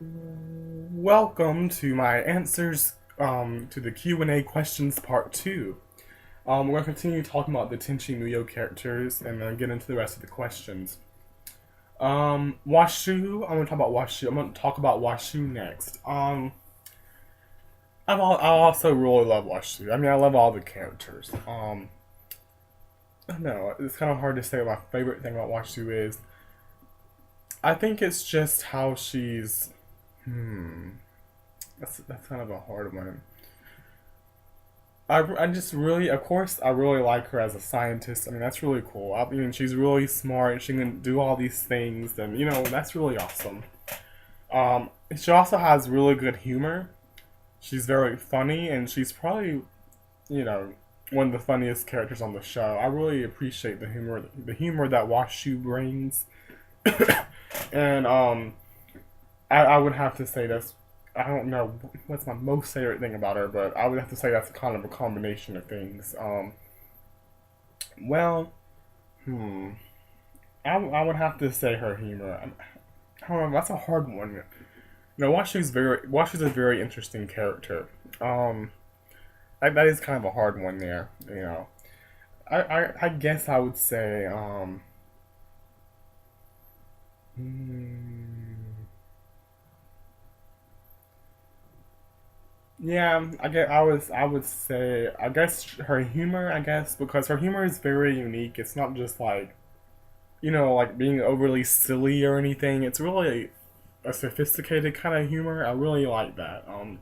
Welcome to my answers to the Q&A questions part 2. We're going to continue talking about the Tenchi Muyo characters and then get into the rest of the questions. Washu, I'm going to talk about Washu. I'm going to talk about Washu next. I also really love Washu. I mean, I love all the characters. I don't know, it's kind of hard to say what my favorite thing about Washu is. I think it's just how she's. That's kind of a hard one. I just really, of course, I really like her as a scientist. I mean, that's really cool. I mean, she's really smart and she can do all these things, and that's really awesome. She also has really good humor. She's very funny, and she's probably, you know, one of the funniest characters on the show. I really appreciate the humor that Washu brings, and I would have to say that's I don't know what's my most favorite thing about her, but I would have to say that's kind of a combination of things. Well, hmm, I would have to say her humor. I don't know. That's a hard one. Washu's a very interesting character. That is kind of a hard one there. I guess I would say hmm, yeah, I would say I guess her humor, I guess, because her humor is very unique. It's not just like, like being overly silly or anything. It's really a sophisticated kind of humor. I really like that. And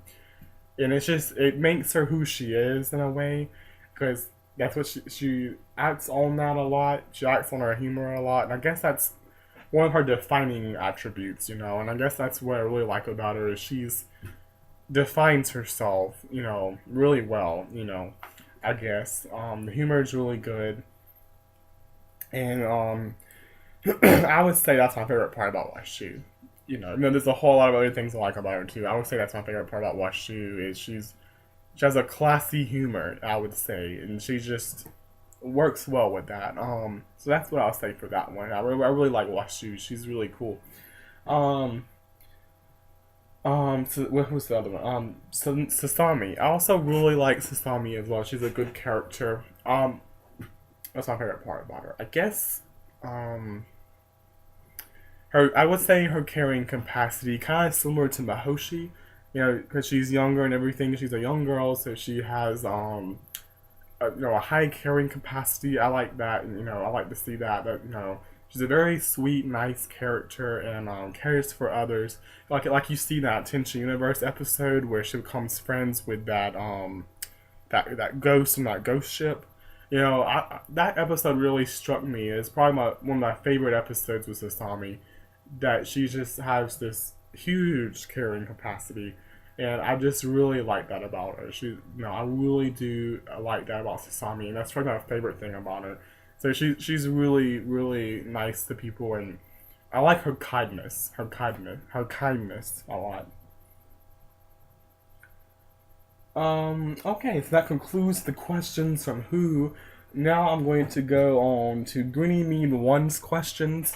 it makes her who she is in a way, because that's what she acts on that a lot. She acts on her humor a lot, and I guess that's one of her defining attributes, And I guess that's what I really like about her is she's defines herself, really well, I guess. The humor is really good. And I would say that's my favorite part about Washu. There's a whole lot of other things I like about her too. I would say that's my favorite part about Washu is she has a classy humor, I would say, and she just works well with that. So that's what I'll say for that one. I really like Washu. She's really cool. Um, so what was the other one? Sasami. I also really like Sasami as well. She's a good character. That's my favorite part about her. I guess, um, I would say her carrying capacity, kind of similar to Mahoshi. Because she's younger and everything. She's a young girl, so she has a high carrying capacity. I like that, and I like to see that. That she's a very sweet, nice character, and cares for others. Like you see that Tenchi Universe episode where she becomes friends with that ghost in that ghost ship. That episode really struck me. It's probably one of my favorite episodes with Sasami. That she just has this huge carrying capacity, and I just really like that about her. I really do like that about Sasami, and that's probably my favorite thing about her. So she's really really nice to people, and I like her kindness a lot. Okay, so that concludes the questions from Who. Now I'm going to go on to Greeny Mean One's questions.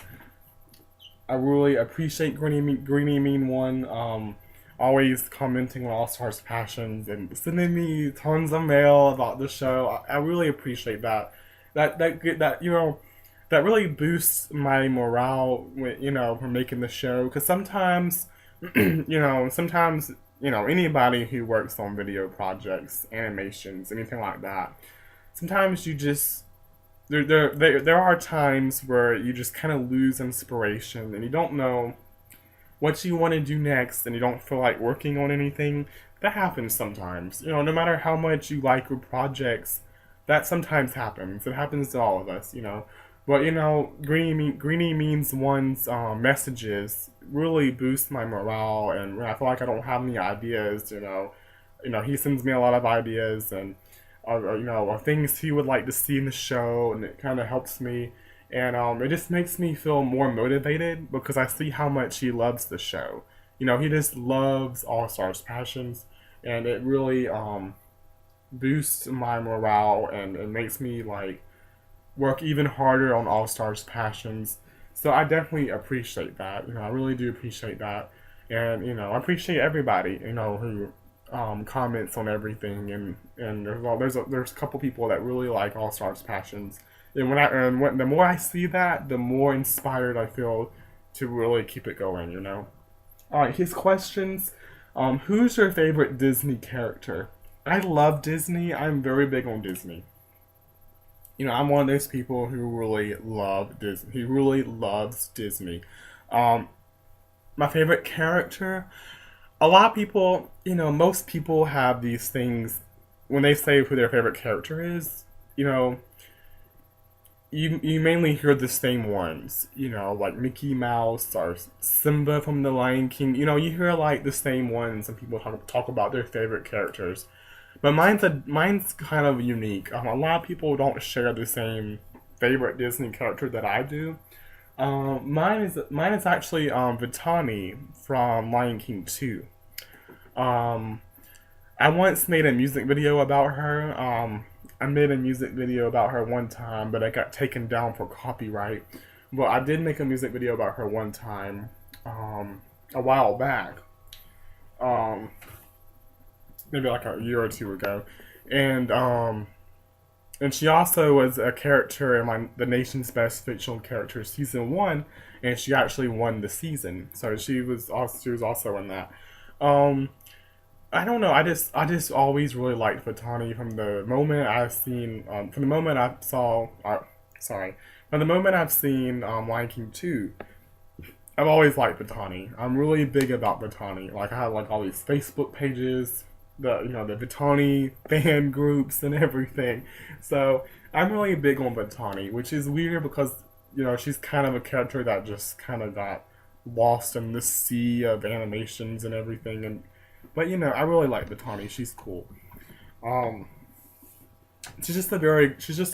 I really appreciate Greeny Mean One. Always commenting on All Stars Passions and sending me tons of mail about the show. I really appreciate that. That really boosts my morale. For making the show, because sometimes, anybody who works on video projects, animations, anything like that, sometimes you just there are times where you just kind of lose inspiration and you don't know what you want to do next and you don't feel like working on anything. That happens sometimes. No matter how much you like your projects, that sometimes happens. It happens to all of us. But Greeny Means One's messages really boost my morale, and when I feel like I don't have any ideas, he sends me a lot of ideas and or things he would like to see in the show, and it kind of helps me, and it just makes me feel more motivated because I see how much he loves the show. He just loves All Stars Passions, and it really boosts my morale, and it makes me like work even harder on All Stars Passions. So I definitely appreciate that. I really do appreciate that. And I appreciate everybody who comments on everything, and there's a couple people that really like All Stars Passions, and the more I see that, the more inspired I feel to really keep it going. All right, his questions. Who's your favorite Disney character? I love Disney. I'm very big on Disney. I'm one of those people who really love Disney. He really loves Disney. Um, my favorite character. A lot of people, most people have these things when they say who their favorite character is. You know, you mainly hear the same ones. Like Mickey Mouse or Simba from The Lion King. You hear like the same ones, and people talk about their favorite characters. But mine's kind of unique. A lot of people don't share the same favorite Disney character that I do. Mine is actually Vitani from Lion King 2. Um, I once made a music video about her. I made a music video about her one time, but I got taken down for copyright. But I did make a music video about her one time, a while back. Um, Maybe like a year or two ago, and she also was a character in the Nation's Best Fictional Character season one, and she actually won the season. So she was also in that. Um, I don't know. I just always really liked Fatani from the moment I saw. Sorry, from the moment I've seen Lion King 2. I've always liked Vitani. I'm really big about Vitani. Like I have like all these Facebook pages, the Vitani fan groups and everything. So I'm really big on Vitani, which is weird because she's kind of a character that just kind of got lost in the sea of animations and everything. But I really like Vitani. She's cool. Um, she's just a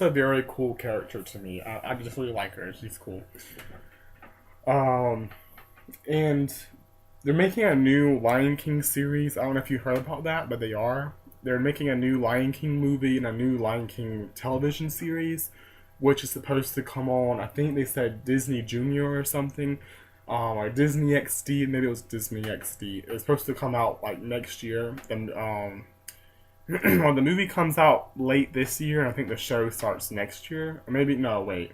very cool character to me. I just really like her. She's cool. Um, and they're making a new Lion King series. I don't know if you heard about that, but they are. They're making a new Lion King movie and a new Lion King television series, which is supposed to come on. I think they said Disney Junior or something, or Disney XD. Maybe it was Disney XD. It's supposed to come out like next year. And well, the movie comes out late this year, and I think the show starts next year. Or maybe no, wait.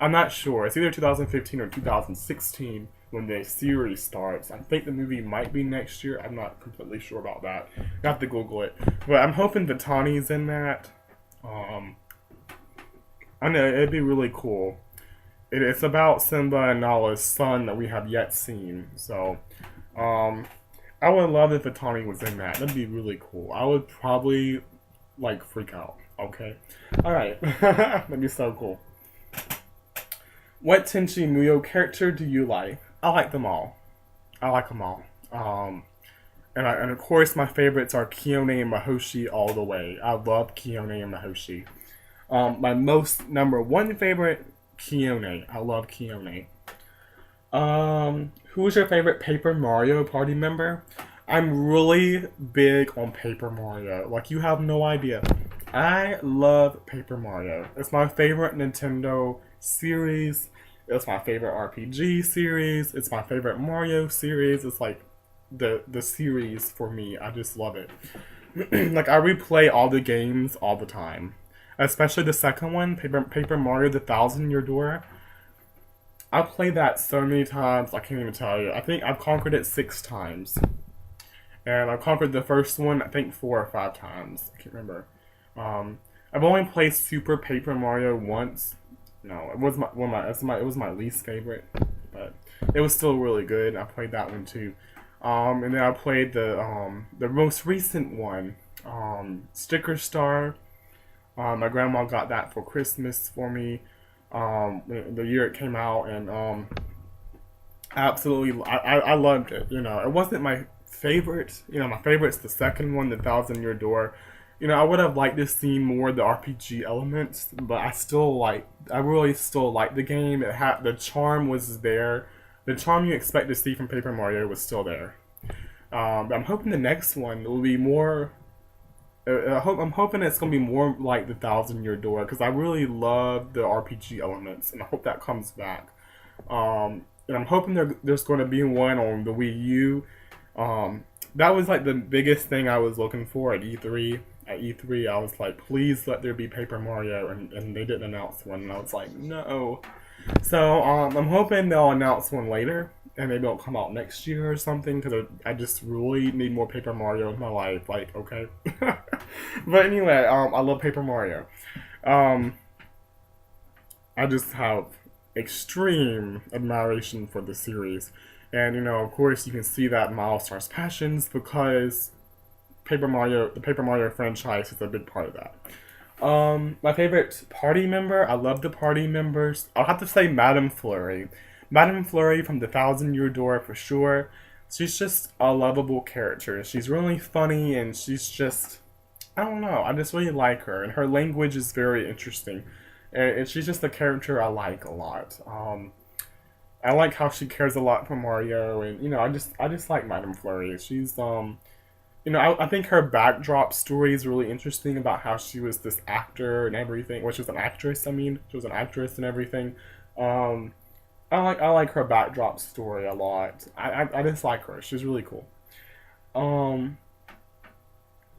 I'm not sure. It's either 2015 or 2016 when the series starts. I think the movie might be next year. I'm not completely sure about that. I have to Google it. But I'm hoping Vitani's in that. Um, I know it'd be really cool. It's about Simba and Nala's son that we have yet seen. So, um, I would love if Vitani was in that. That'd be really cool. I would probably like freak out. Okay. All right. That'd be so cool. What Tenchi Muyo character do you like? I like them all. I like them all. And of course my favorites are Kione and Mahoshi all the way. I love Kione and Mahoshi. My most number one favorite, Kione. I love Kione. Who's your favorite Paper Mario party member? I'm really big on Paper Mario. Like you have no idea. I love Paper Mario. It's my favorite Nintendo series. It's my favorite RPG series. It's my favorite Mario series. It's like the series for me. I just love it. Like I replay all the games all the time. Especially the second one, Paper Mario: The Thousand Year Door. I played that so many times, I can't even tell you. I think I've conquered it 6 times. And I've conquered the first one, I think 4 or 5 times. I can't remember. I've only played Super Paper Mario once. No, it was it was my least favorite, but it was still really good. I played that one too. And then I played the most recent one, Sticker Star. My grandma got that for Christmas for me. The year it came out, and absolutely, I loved it. It wasn't my favorite. My favorite's the second one, The Thousand Year Door. I would have liked to see more of the RPG elements, but I really still like the game. The charm was there. The charm you expect to see from Paper Mario was still there. But I'm hoping the next one will be more. I'm hoping it's gonna be more like The Thousand Year Door because I really love the RPG elements, and I hope that comes back. and I'm hoping there's going to be one on the Wii U. That was like the biggest thing I was looking for at E3. At E3, I was like, please let there be Paper Mario, and they didn't announce one, and I was like, no. So I'm hoping they'll announce one later, and maybe it'll come out next year or something, because I just really need more Paper Mario in my life. Like, okay. But anyway, I love Paper Mario. Um, I just have extreme admiration for the series. And, of course, you can see that in my All Stars Passions because the Paper Mario franchise is a big part of that. My favorite party member, I love the party members. I'll have to say Madame Flurry. Madame Flurry from the Thousand Year Door for sure. She's just a lovable character. She's really funny and she's just, I don't know, I just really like her. And her language is very interesting. And she's just a character I like a lot. I like how she cares a lot for Mario, and I just like Madame Flurry. She's I think her backdrop story is really interesting about how she was this actor and everything. Well, she was an actress. I mean, she was an actress and everything. Um, I like her backdrop story a lot. I just like her. She's really cool. Um,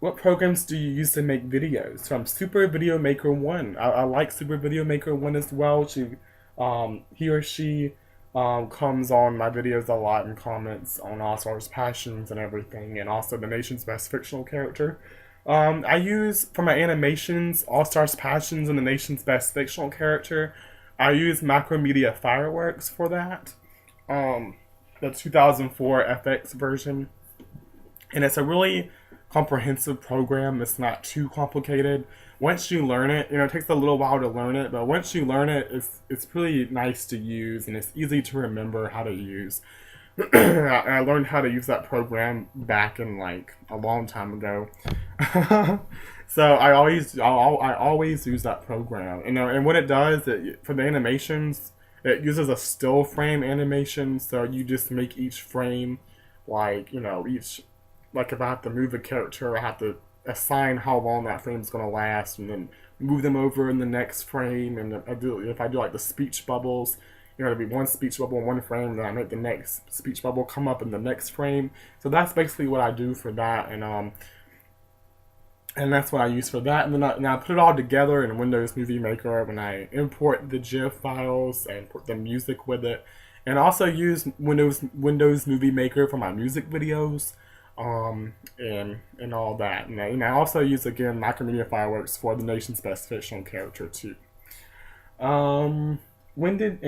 what programs do you use to make videos? From Super Video Maker One. I like Super Video Maker One as well. He or she comes on my videos a lot and comments on All Stars Passions and everything, and also the nation's best fictional character. I use for my animations All Stars Passions and the nation's best fictional character. I use Macromedia Fireworks for that. The 2004 FX version, and it's a really comprehensive program. It's not too complicated. Once you learn it, it takes a little while to learn it, but once you learn it, it's pretty nice to use and it's easy to remember how to use. I learned how to use that program back in like a long time ago. So I always use that program. And what it does for the animations, it uses a still frame animation, so you just make each frame like, each, like if I have to move a character, I have to assign how long that frame is going to last, and then move them over in the next frame. And if I do like the speech bubbles, there'll be one speech bubble in one frame, then I make the next speech bubble come up in the next frame. So that's basically what I do for that, and that's what I use for that. And then I put it all together in Windows Movie Maker when I import the GIF files and put the music with it, and also use Windows Movie Maker for my music videos. And all that. And I also use, again, Macromedia Fireworks for the nation's best fictional character too. When did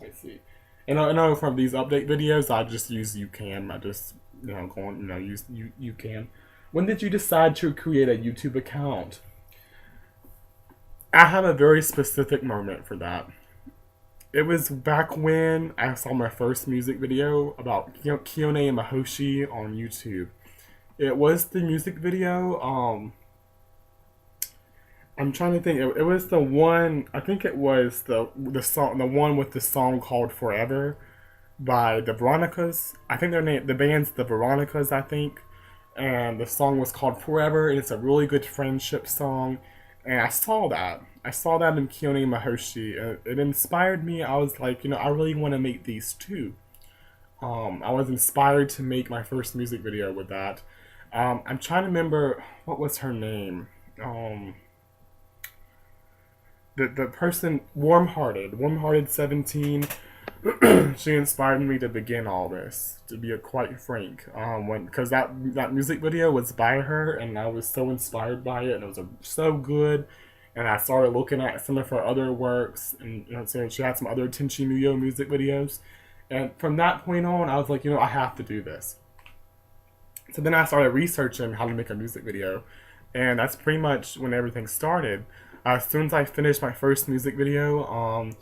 let's see. And I know from these update videos, I just use YouCam. I just use YouCam. When did you decide to create a YouTube account? I have a very specific moment for that. It was back when I saw my first music video about Kione and Mahoshi on YouTube. It was the music video. I'm trying to think. It was the one. I think it was the song, the one with the song called "Forever" by the Veronicas. I think the band's the Veronicas, I think, and the song was called "Forever." And it's a really good friendship song. And I saw that. I saw that in Kione Mahoshi. It inspired me. I was like, I really want to make these too. I was inspired to make my first music video with that. I'm trying to remember what was her name. The person, Warm-Hearted 17. She inspired me to begin all this. To be quite frank, because that music video was by her, and I was so inspired by it, and it was so good. And I started looking at some of her other works, and so she had some other Tenchi Muyo music videos. And from that point on, I was like, I have to do this. So then I started researching how to make a music video, and that's pretty much when everything started. As soon as I finished my first music video,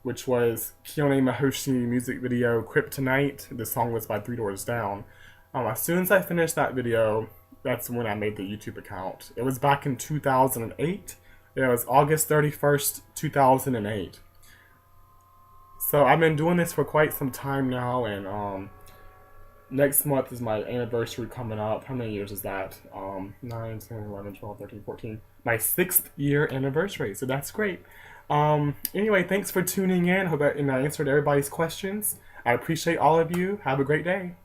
which was Kione Mahoshi music video Kryptonite. The song was by Three Doors Down. As soon as I finished that video, that's when I made the YouTube account. It was back in 2008. It was August 31st, 2008. So I've been doing this for quite some time now, and next month is my anniversary coming up. How many years is that? 9, 10, 11, 12, 13, 14. My 6th year anniversary, so that's great. Anyway, thanks for tuning in. Hope that and I answered everybody's questions. I appreciate all of you. Have a great day.